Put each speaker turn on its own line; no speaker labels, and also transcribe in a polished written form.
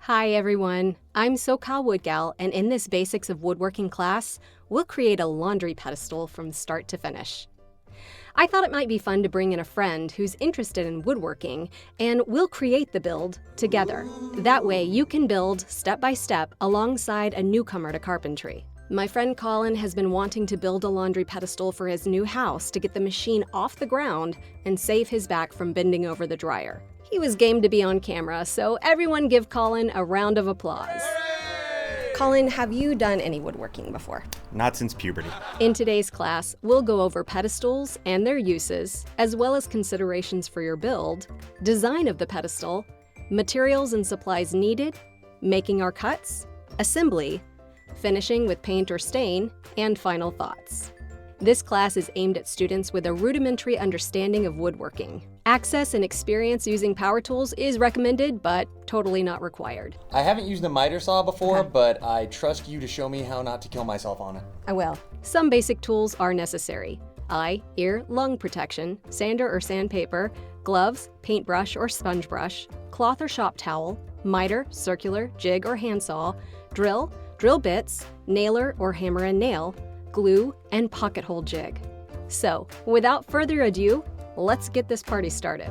Hi everyone, I'm SoCal Wood Gal, and in this Basics of Woodworking class, we'll create a laundry pedestal from start to finish. I thought it might be fun to bring in a friend who's interested in woodworking, and we'll create the build together. That way you can build step by step alongside a newcomer to carpentry. My friend Colin has been wanting to build a laundry pedestal for his new house to get the machine off the ground and save his back from bending over the dryer. He was game to be on camera, so everyone give Colin a round of applause. Colin, have you done any woodworking before?
Not since puberty.
In today's class, we'll go over pedestals and their uses, as well as considerations for your build, design of the pedestal, materials and supplies needed, making our cuts, assembly, finishing with paint or stain, and final thoughts. This class is aimed at students with a rudimentary understanding of woodworking. Access and experience using power tools is recommended, but totally not required.
I haven't used a miter saw before, but I trust you to show me how not to kill myself on it.
I will. Some basic tools are necessary: eye, ear, lung protection, sander or sandpaper, gloves, paintbrush or sponge brush, cloth or shop towel, miter, circular, jig or handsaw, drill, drill bits, nailer or hammer and nail, glue, and pocket hole jig. So, without further ado, let's get this party started.